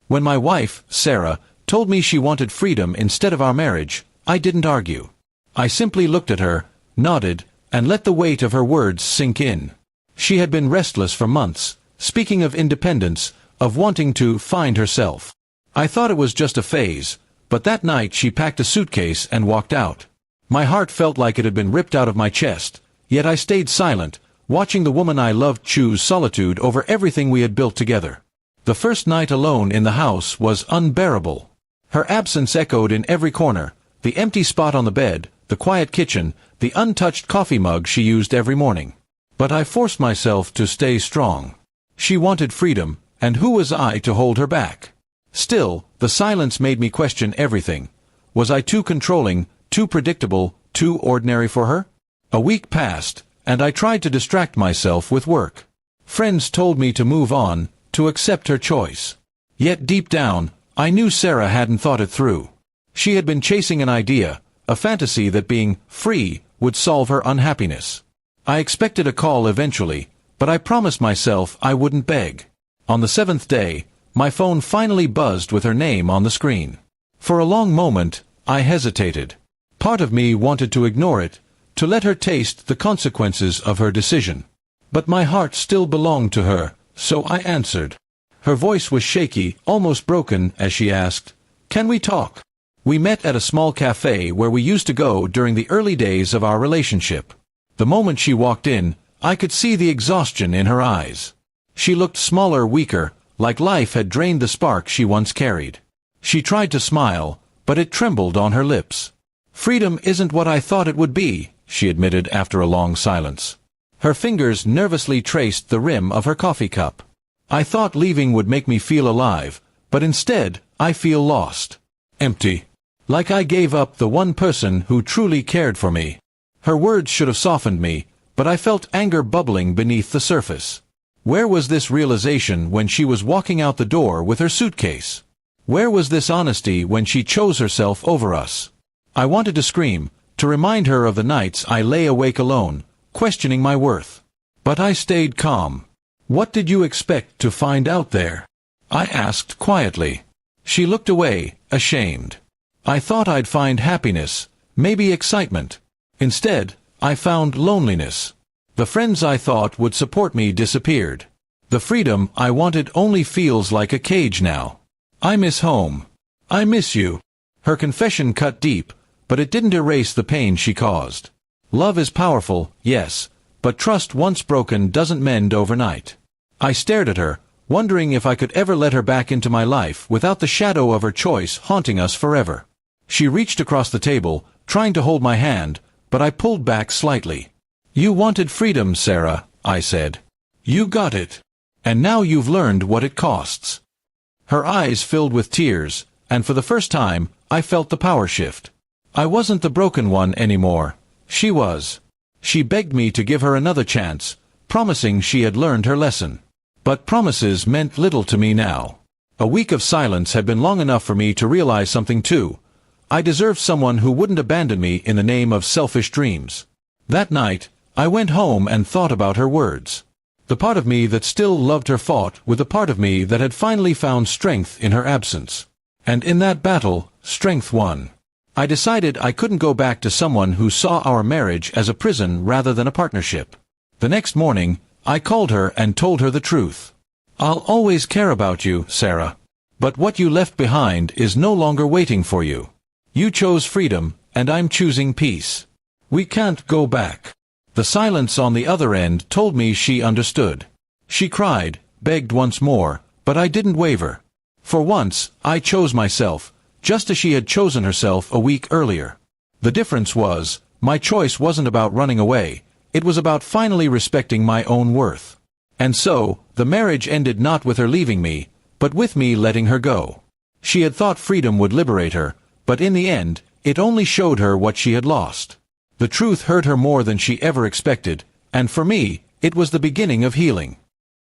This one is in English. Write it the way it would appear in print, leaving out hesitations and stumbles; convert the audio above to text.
When my wife, Sarah, told me she wanted freedom instead of our marriage, I didn't argue. I simply looked at her, nodded, and let the weight of her words sink in. She had been restless for months, speaking of independence, of wanting to find herself. I thought it was just a phase, but that night she packed a suitcase and walked out. My heart felt like it had been ripped out of my chest, yet I stayed silent, watching the woman I loved choose solitude over everything we had built together. The first night alone in the house was unbearable. Her absence echoed in every corner, the empty spot on the bed, the quiet kitchen, the untouched coffee mug she used every morning. But I forced myself to stay strong. She wanted freedom, and who was I to hold her back? Still, the silence made me question everything. Was I too controlling, too predictable, too ordinary for her? A week passed, and I tried to distract myself with work. Friends told me to move on, to accept her choice. Yet deep down, I knew Sarah hadn't thought it through. She had been chasing an idea, a fantasy that being free would solve her unhappiness. I expected a call eventually, but I promised myself I wouldn't beg. On the 7th day, my phone finally buzzed with her name on the screen. For a long moment, I hesitated. Part of me wanted to ignore it, to let her taste the consequences of her decision. But my heart still belonged to her, so I answered. Her voice was shaky, almost broken, as she asked, "Can we talk?" We met at a small cafe where we used to go during the early days of our relationship. The moment she walked in, I could see the exhaustion in her eyes. She looked smaller, weaker, like life had drained the spark she once carried. She tried to smile, but it trembled on her lips. "Freedom isn't what I thought it would be," she admitted after a long silence. Her fingers nervously traced the rim of her coffee cup. "I thought leaving would make me feel alive, but instead, I feel lost. Empty. Like I gave up the one person who truly cared for me." Her words should have softened me, but I felt anger bubbling beneath the surface. Where was this realization when she was walking out the door with her suitcase? Where was this honesty when she chose herself over us? I wanted to scream, to remind her of the nights I lay awake alone, questioning my worth. But I stayed calm. "What did you expect to find out there?" I asked quietly. She looked away, ashamed. "I thought I'd find happiness, maybe excitement. Instead, I found loneliness. The friends I thought would support me disappeared. The freedom I wanted only feels like a cage now. I miss home. I miss you." Her confession cut deep, but it didn't erase the pain she caused. Love is powerful, yes, but trust once broken doesn't mend overnight. I stared at her, wondering if I could ever let her back into my life without the shadow of her choice haunting us forever. She reached across the table, trying to hold my hand, but I pulled back slightly. "You wanted freedom, Sarah," I said. "You got it. And now you've learned what it costs." Her eyes filled with tears, and for the first time, I felt the power shift. I wasn't the broken one anymore. She was. She begged me to give her another chance, promising she had learned her lesson. But promises meant little to me now. A week of silence had been long enough for me to realize something too. I deserved someone who wouldn't abandon me in the name of selfish dreams. That night, I went home and thought about her words. The part of me that still loved her fought with the part of me that had finally found strength in her absence. And in that battle, strength won. I decided I couldn't go back to someone who saw our marriage as a prison rather than a partnership. The next morning, I called her and told her the truth. "I'll always care about you, Sarah. But what you left behind is no longer waiting for you. You chose freedom, and I'm choosing peace. We can't go back." The silence on the other end told me she understood. She cried, begged once more, but I didn't waver. For once, I chose myself, just as she had chosen herself a week earlier. The difference was, my choice wasn't about running away, it was about finally respecting my own worth. And so, the marriage ended not with her leaving me, but with me letting her go. She had thought freedom would liberate her, but in the end, it only showed her what she had lost. The truth hurt her more than she ever expected, and for me, it was the beginning of healing.